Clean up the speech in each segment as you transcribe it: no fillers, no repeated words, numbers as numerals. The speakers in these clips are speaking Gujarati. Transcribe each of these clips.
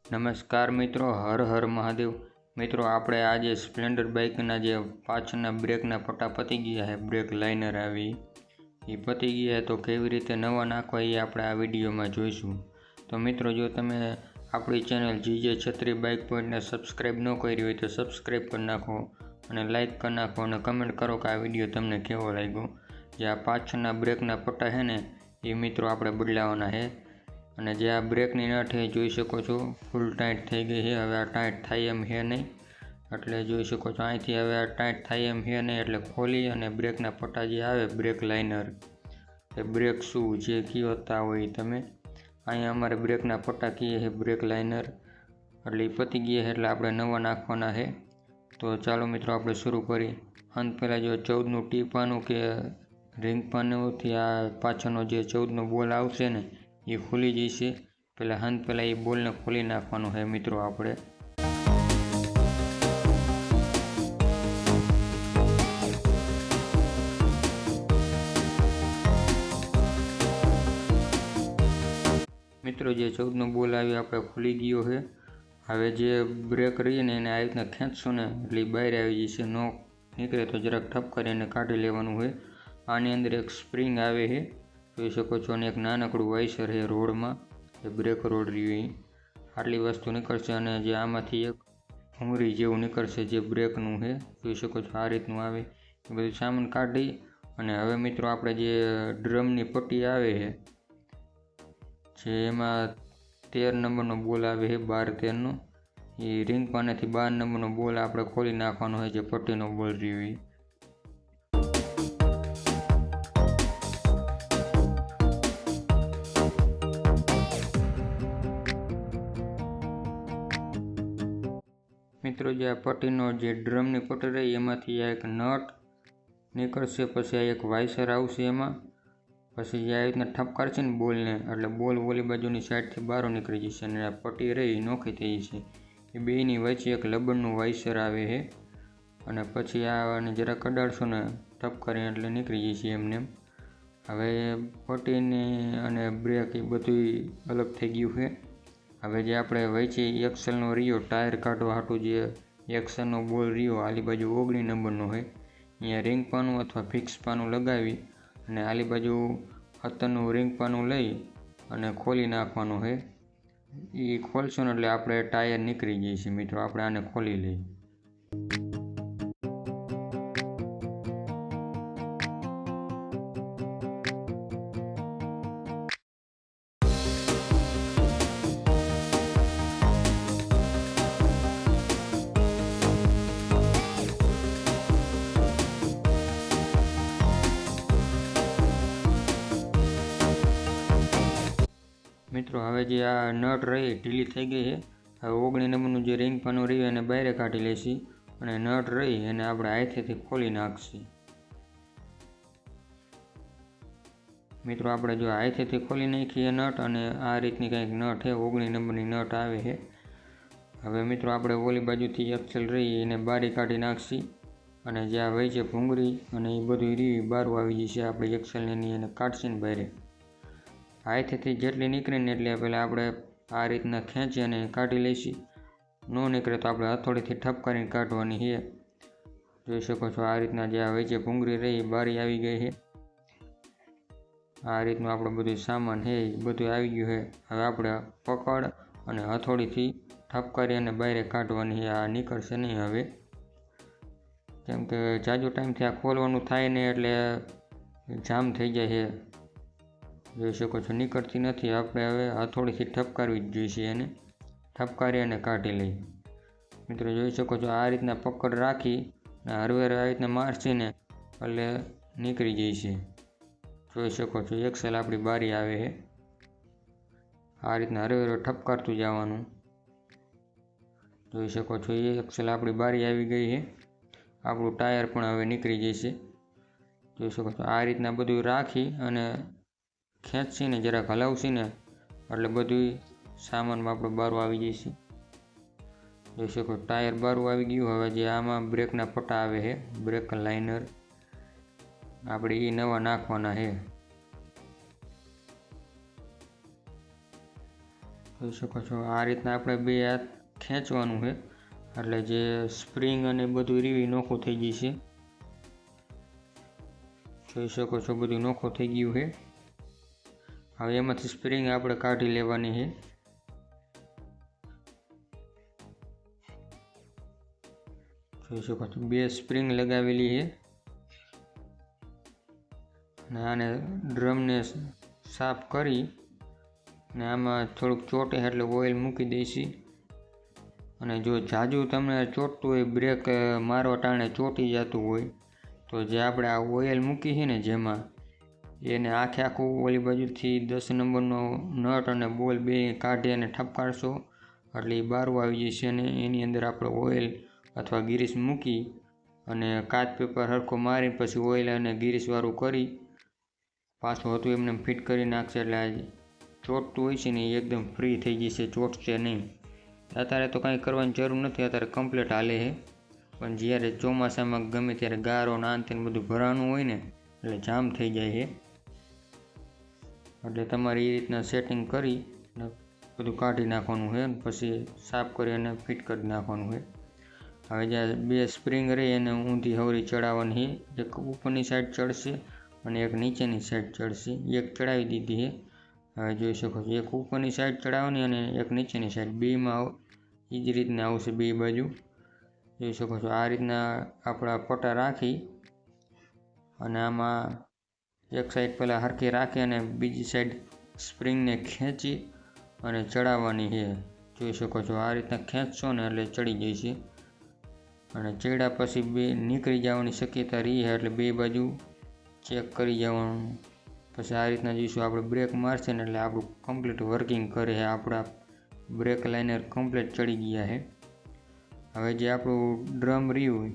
નમસ્કાર મિત્રો, હર હર મહાદેવ। મિત્રો આપણે આજે સ્પ્લેન્ડર બાઇકના જે પાછળના બ્રેકના પટ્ટા પતી ગયા છે, બ્રેક લાઇનર આવી એ પતી ગયા, તો કેવી રીતે નવા નાખવા એ આપણે આ વિડીયોમાં જોઈશું। તો મિત્રો, જો તમે આપણી ચેનલ જીજે છત્રી બાઇક પોઈન્ટને સબસ્ક્રાઈબ ન કરી હોય તો સબસ્ક્રાઈબ કરી નાખો અને લાઇક કરી નાખો અને કમેન્ટ કરો કે આ વિડીયો તમને કેવો લાગ્યો। જે આ પાછળના બ્રેકના પટ્ટા છે ને એ મિત્રો આપણે બદલાવાના છે। અને જે આ બ્રેકની નટ છે જોઈ શકો છો ફૂલ ટાઈટ થઈ ગઈ છે। હવે આ ટાઈટ થાય એમ છે નહીં, એટલે જોઈ શકો છો અહીંથી હવે આ ટાઈટ થાય એમ છે નહીં, એટલે ખોલી અને બ્રેકના પટ્ટા જે આવે બ્રેક લાઇનર એ બ્રેક શું જે કહેતા હોય તમે, અહીંયા અમારે બ્રેકના પટ્ટા કહીએ છે બ્રેક લાઇનર, એટલે એ પતી ગયા છે એટલે આપણે નવા નાખવાના છે। તો ચાલો મિત્રો આપણે શરૂ કરીએ। અંત પહેલાં જો 14નું ટી પાનું કે રિંગ પાનુંથી આ પાછળનો જે 14નો બોલ આવશે ને એ ખુલી જશે। પહેલાં એ બોલને ખોલી નાખવાનું છે મિત્રો આપણે। મિત્રો જે 14નો બોલ આવી આપણે ખુલી ગયો છે। હવે જે બ્રેક રહીએ ને એને આ રીતના ખેંચશું ને એટલે બહાર આવી જશે, ન નીકળે તો જરાક ઠપ કરીને કાઢી લેવાનું હોય। આની અંદર એક સ્પ્રિંગ આવે છે જોઈ શકો છો, અને એક નાનકડું વાઇસર છે રોડમાં, એ બ્રેક રોડ રહ્યું આટલી વસ્તુ નીકળશે। અને જે આમાંથી એક ભૂંગળી જેવું નીકળશે જે બ્રેકનું છે જોઈ શકો છો, આ રીતનું આવે એ બધું સામાન કાઢી અને હવે મિત્રો આપણે જે ડ્રમની પટ્ટી આવે છે જે એમાં 13 નંબરનો બોલ આવે છે, 12-13નો, એ રિંગ પાનેથી 12 નંબરનો બોલ આપણે ખોલી નાખવાનો હોય જે પટ્ટીનો બોલ રહ્યો મિત્રો। જે આ પટ્ટીનો જે ડ્રમની પટ્ટી રહી એમાંથી આ એક નટ નીકળશે, પછી આ એક વાઇસર આવશે એમાં, પછી જે આ રીતના ઠપકારશે ને બોલને એટલે બોલ ઓલી બાજુની સાઈડથી બહાર નીકળી જશે અને આ પટ્ટી રહી નોખી થઈ જશે। એ બેની વચ્ચે એક લબડનું વાઇસર આવે છે અને પછી આને જરા કડાડશો ને ઠપકારીને એટલે નીકળી જશે એમને એમ। હવે પટ્ટીની અને બ્રેક એ બધું અલગ થઈ ગયું છે। હવે જે આપણે વચ્ચે એક્સેલનો રહ્યો ટાયર કાઢવા હાટું જે એક્સેલનો બોલ રહ્યો આલી બાજુ 19 નંબરનો હોય, અહીંયા રિંગ પાનું અથવા ફિક્સ પાનું લગાવી અને આલી બાજુ 17નું રિંગ પાનું લઈ અને ખોલી નાખવાનું છે। એ ખોલશો ને એટલે આપણે ટાયર નીકળી જશે મિત્રો। આપણે આને ખોલી લઈએ। મિત્રો હવે જે આ નટ રહી ઢીલી થઈ ગઈ છે, હવે 19 નંબરનું જે રિંગ પાનું રહ્યું એને બહાર કાઢી લેશી અને નટ રહી એને આપણે હાથેથી ખોલી નાખશી। મિત્રો આપણે જો હાથેથી ખોલી નાખીએ નટ, અને આ રીતની કંઈક નટ છે 19 નંબરની નટ આવે છે। હવે મિત્રો આપણે ઓલી બાજુથી એક્સેલ રહી એને બારી કાઢી નાખશી અને જે આ વહી છે ભૂંગળી અને એ બધું રહ્યું બહાર આવી જશે, આપણે એક્સેલની એને કાઢશી ને બહાર હાથેથી જેટલી નીકળે ને એટલે પહેલાં આપણે આ રીતના ખેંચી અને કાઢી લઈશી। ન નીકળે તો આપણે હથોડીથી ઠપકારીને કાઢવાની છે જોઈ શકો છો। આ રીતના જે આ વચ્ચે ભૂંગળી રહી બારી આવી ગઈ છે, આ રીતનું આપણું બધું સામાન છે એ બધું આવી ગયું છે। હવે આપણે પકડ અને હથોડીથી ઠપકારી અને બહાર કાઢવાની છે, આ નીકળશે નહીં હવે, કેમ કે જાજો ટાઈમથી આ ખોલવાનું થાય ને એટલે જામ થઈ જાય છે જોઈ શકો છો, નીકળતી નથી। આપણે હવે હથોડીથી ઠપકારવી જ જોઈશે, એને ઠપકારી અને કાઢી લઈએ। મિત્રો જોઈ શકો છો આ રીતના પકડ રાખી અને હરવેર આ રીતના મારશી ને એટલે નીકળી જશે જોઈ શકો છો। એક્સેલ આપણી બારી આવે છે, આ રીતના હરવેર ઠપકારતું જવાનું જોઈ શકો છો। એ એક્સેલ આપણી બારી આવી ગઈ છે, આપણું ટાયર પણ હવે નીકળી જશે જોઈ શકો છો। આ રીતના બધું રાખી અને ખેંચી ને જરાક હલાવશી ને એટલે બધું સામાનમાં આપણું બારું આવી જશે જોઈ શકો। ટાયર બારું આવી ગયું। હવે જે આમાં બ્રેકના પટ્ટા આવે છે બ્રેક લાઇનર આપણે એ નવા નાખવાના છે જોઈ શકો છો આ રીતના આપણે બે હાથ ખેંચવાનું છે એટલે જે સ્પ્રિંગ અને બધું રીવી નોખું થઈ જશે। જોઈ શકો છો બધું નોખું થઈ ગયું છે। હવે એમાંથી સ્પ્રિંગ આપણે કાઢી લેવાની છે। જોઈ શકો છો બે સ્પ્રિંગ લગાવેલી છે અને આને ડ્રમને સાફ કરી ને આમાં થોડુંક ચોટે એટલે ઓઇલ મૂકી દઈશી। અને જો જાજુ તમને ચોટતું હોય બ્રેક મારવા ટાણે ચોટી જતું હોય તો જે આપણે આ ઓઇલ મૂકી છે ને જેમાં એને આખું ઓલી બાજુથી 10 નંબરનો નટ અને બોલ બે કાઢી અને ઠપકારશો એટલે એ બારું આવી જશે અને એની અંદર આપણે ઓઇલ અથવા ગિરીસ મૂકી અને કાચ પેપર હરખો મારી પછી ઓઇલ અને ગિરીસવાળું કરી પાછું હતું એમને ફિટ કરી નાખશે એટલે આ ચોટતું હોય છે ને એ એકદમ ફ્રી થઈ જશે, ચોટશે નહીં। અત્યારે તો કાંઈ કરવાની જરૂર નથી, અત્યારે કમ્પ્લીટ હાલે છે। પણ જ્યારે ચોમાસામાં ગમે ત્યારે ગારો ને આંતે બધું ભરાવાનું હોય ને એટલે જામ થઈ જાય છે। એટલે તમારે એ રીતના સેટિંગ કરી ને બધું કાઢી નાખવાનું છે અને પછી સાફ કરી અને ફિટ કરી નાખવાનું છે। હવે જે બે સ્પ્રિંગ રહી એને ઊંધી હવરી ચડાવવાની છે, એક ઉપરની સાઈડ ચડશે અને એક નીચેની સાઈડ ચડશે। એક ચડાવી દીધી છે। હવે જોઈ શકો છો એક ઉપરની સાઈડ ચડાવવાની અને એક નીચેની સાઈડ બેમાં એ જ રીતના આવશે બે બાજુ। જોઈ શકો છો આ રીતના આપણા પટ્ટા રાખી અને આમાં એક સાઈડ પહેલાં હરખી રાખી અને બીજી સાઈડ સ્પ્રિંગને ખેંચી અને ચડાવવાની છે। જોઈ શકો છો આ રીતના ખેંચશો ને એટલે ચડી જશે અને ચડ્યા પછી બે નીકળી જવાની શક્યતા રહી છે એટલે બે બાજુ ચેક કરી જવાનું। પછી આ રીતના જોઈશું આપણે બ્રેક મારશે ને એટલે આપણું કમ્પ્લીટ વર્કિંગ કરે છે, આપણા બ્રેક લાઇનર કમ્પ્લીટ ચડી ગયા છે। હવે જે આપણું ડ્રમ રહ્યું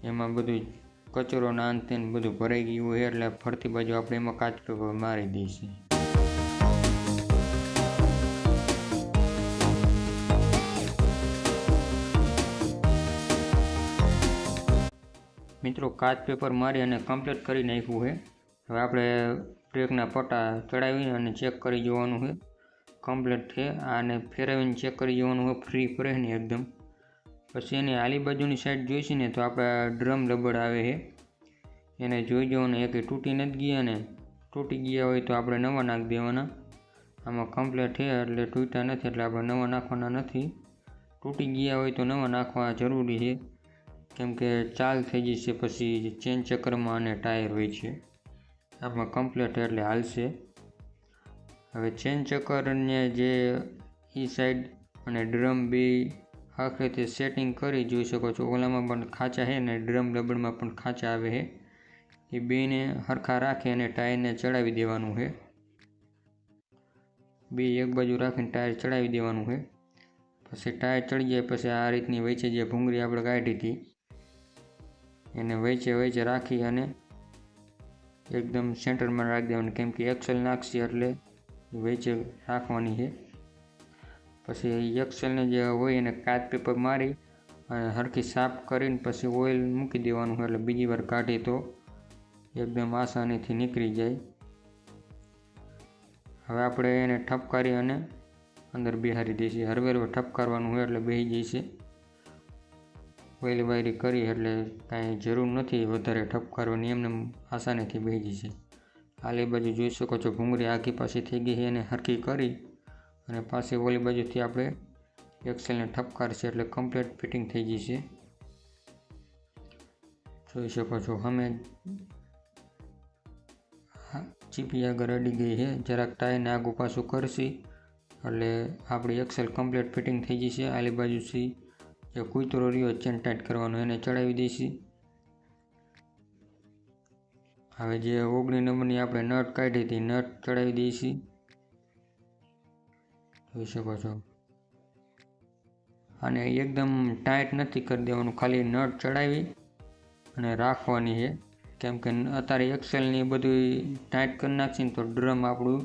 એમાં બધું કચરો ને આંતે બધું ભરાઈ ગયું હોય એટલે ફરતી બાજુ આપણે એમાં કાચ પેપર મારી દઈશું। મિત્રો કાચ પેપર મારી અને કમ્પ્લીટ કરી નાખ્યું છે। હવે આપણે બ્રેકના પટ્ટા ચડાવીને અને ચેક કરી જોવાનું છે કમ્પ્લીટ છે। આને ફેરવીને ચેક કરી જોવાનું છે ફ્રી ફરે ને એકદમ। પછી એની આલી બાજુની સાઈડ જોઈશે ને તો આપણા ડ્રમ રબડ આવે છે એને જોઈ જવાનું, એક તૂટી નથી ગયા ને તૂટી ગયા હોય તો આપણે નવા નાખી દેવાના। આમાં કમ્પ્લીટ છે એટલે તૂટ્યા નથી એટલે આપણે નવા નાખવાના નથી। તૂટી ગયા હોય તો નવા નાખવા જરૂરી છે કેમ કે ચાલ થઈ જશે પછી ચેન ચક્રમાં અને ટાયર હોય છે, આમાં કમ્પ્લીટ એટલે હાલશે। હવે ચેન ચક્કરને જે એ સાઈડ અને ડ્રમ બે આખી રીતે સેટિંગ કરી જોઈ શકો છો। ઓલામાં પણ ખાંચા છે ને ડ્રમ રબડમાં પણ ખાંચા આવે છે, એ બેને હરખા રાખી અને ટાયરને ચડાવી દેવાનું છે। બે એક બાજુ રાખીને ટાયર ચડાવી દેવાનું છે। પછી ટાયર ચડી જાય પછી આ રીતની વચ્ચે જે ભૂંગળી આપણે કાઢી હતી એને વચ્ચે રાખી અને એકદમ સેન્ટરમાં રાખી દેવાની કેમ કે એક્સેલ નાખશે એટલે વચ્ચે રાખવાની છે। પછી એક્સેલને જે હોય એને કાચ પેપર મારી અને હરખી સાફ કરીને પછી ઓઇલ મૂકી દેવાનું એટલે બીજી વાર કાઢી તો એકદમ આસાનીથી નીકળી જાય। હવે આપણે એને ઠપકારી અને અંદર બેહારી દઈશું, હરવેર ઠપકારવાનું હોય એટલે બેસી જશે। ઓઇલ વાયરી કરી એટલે કાંઈ જરૂર નથી વધારે ઠપકારવાની, એમને આસાનીથી બેસી જશે। આલી બાજુ જોઈ શકો છો ભૂંગળી આખી પાછી થઈ ગઈ છે એને હરખી કરી અને પાછી ઓલી બાજુથી આપણે એક્સેલને ઠપકારશે એટલે કમ્પ્લીટ ફિટિંગ થઈ જશે। જોઈ શકો છો અમે ચીપી આગળ અડી ગઈ છે, જરાક ટાયરને આગું પાછું કરશી એટલે આપણી એક્સેલ કમ્પ્લીટ ફિટિંગ થઈ જશે। આલી બાજુથી જે કૂતરો રહ્યો ચેન ટાઈટ કરવાનો એને ચડાવી દઈશી। હવે જે 19 નંબરની આપણે નટ કાઢી હતી નટ ચડાવી દઈશી, જોઈ શકો છો। અને એકદમ ટાઈટ નથી કરી દેવાનું, ખાલી નટ ચડાવી અને રાખવાની છે કેમ કે અત્યારે એક્સેલની બધું ટાઈટ કરી નાખશે ને તો ડ્રમ આપણું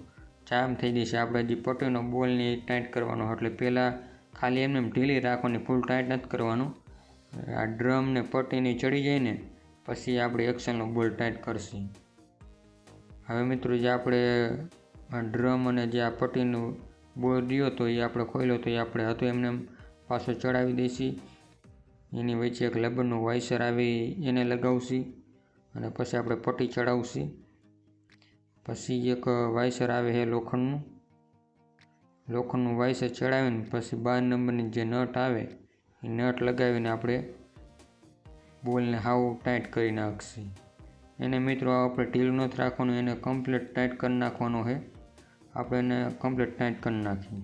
જામ થઈ જશે। આપણે જે પટ્ટીનો બોલને ટાઈટ કરવાનો એટલે પહેલાં ખાલી એમને ઢીલી રાખવાની, ફૂલ ટાઈટ નથી કરવાનું। આ ડ્રમ ને પટ્ટીની ચડી જાય ને પછી આપણે એક્સેલનો બોલ ટાઈટ કરશું। હવે મિત્રો જે આપણે ડ્રમ અને જે આ પટ્ટીનું બોલ રહ્યો તો એ આપણે ખોલ્યો તો એ આપણે હતો એમને પાછો ચડાવી દઈશી. એની વચ્ચે એક લબરનું વાઇસર આવી એને લગાવશી અને પછી આપણે પટ્ટી ચડાવશી. પછી એક વાઇસર આવે છે લોખંડનું વાઇસર ચડાવીને પછી 12 નંબરની જે નટ આવે એ નટ લગાવીને આપણે બોલને હાવ ટાઈટ કરી નાખશી. એને મિત્રો આપણે ઢીલું નથી રાખવાનું, એને કમ્પ્લીટ ટાઈટ કરી નાખવાનો છે. આપણે એને કમ્પ્લીટ ટાઈટ કરી નાખીએ.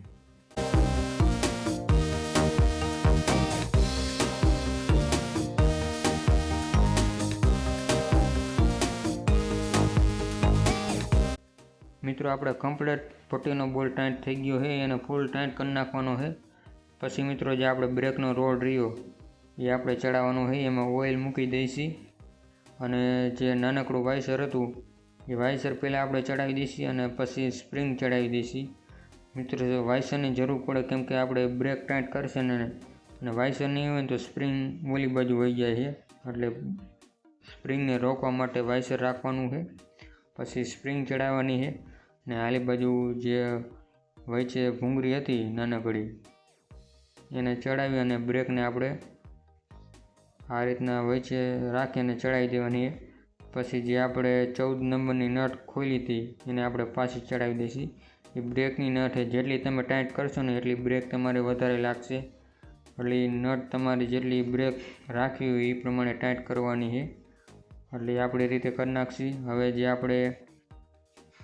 મિત્રો આપણે કમ્પ્લીટ પટ્ટીનો બોલ ટાઈટ થઈ ગયો છે, એને ફૂલ ટાઈટ કરી નાખવાનો છે. પછી મિત્રો જે આપણે બ્રેકનો રોડ રહ્યો એ આપણે ચડાવવાનો છે. એમાં ઓઇલ મૂકી દઈશી અને જે નાનકડું વાઇસર હતું એ વાઇસર પહેલાં આપણે ચડાવી દઈશી અને પછી સ્પ્રિંગ ચડાવી દઈશી. મિત્રો વાઇસરની જરૂર પડે કેમ કે આપણે બ્રેક ટાઈટ કરશે ને અને વાઇસર નહીં હોય તો સ્પ્રિંગ ઓલી બાજુ વહી જાય છે, એટલે સ્પ્રિંગને રોકવા માટે વાઇસર રાખવાનું છે. પછી સ્પ્રિંગ ચડાવવાની છે ને આલી બાજુ જે વચ્ચે ભૂંગળી હતી નાનકડી એને ચડાવી અને બ્રેકને આપણે આ રીતના વચ્ચે રાખીને ચડાવી દેવાની છે. પછી જે આપણે 14 નંબરની નટ ખોલી હતી એને આપણે પાછી ચડાવી દઈશી. એ બ્રેકની નટ છે, જેટલી તમે ટાઈટ કરશો ને એટલી બ્રેક તમારે વધારે લાગશે, એટલે એ નટ તમારી જેટલી બ્રેક રાખવી હોય એ પ્રમાણે ટાઈટ કરવાની છે. એટલે આપણે રીતે કરી નાખશી. હવે જે આપણે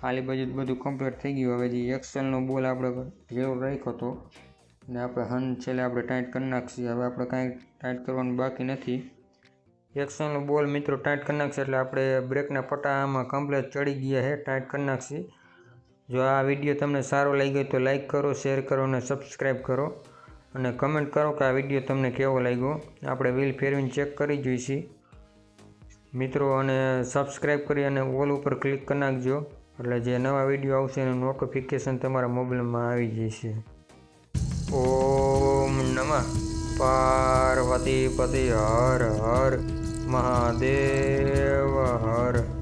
આલી બાજુ બધું કમ્પ્લીટ થઈ ગયું. હવે જે એક્સેલનો બોલ આપણે જેવો રાખ્યો હતો ને આપણે હન છેલ્લે આપણે ટાઈટ કરી નાખશી. હવે આપણે કાંઈ ટાઈટ કરવાનું બાકી નથી. એક્સેલનો બોલ મિત્રો ટાઈટ કરી નાખશે એટલે આપણે બ્રેકના પટ્ટા આમાં કમ્પ્લીટ ચડી ગયા છે, ટાઈટ કરી નાખશી. જો આ વિડીયો તમને સારો લાગ્યો તો લાઈક કરો, શેર કરો અને સબસ્ક્રાઈબ કરો અને કમેન્ટ કરો કે આ વિડીયો તમને કેવો લાગ્યો. આપણે વ્હીલ ફેરવીને ચેક કરી જોઈશી મિત્રો, અને સબસ્ક્રાઈબ કરી અને ઓલ ઉપર ક્લિક કરી નાખજો એટલે જે નવા વિડીયો આવશે એનું નોટિફિકેશન તમારા મોબાઈલમાં આવી જશે. ઓમ નમઃ પાર્વતી પતિ હર હર મહાદેવ હર.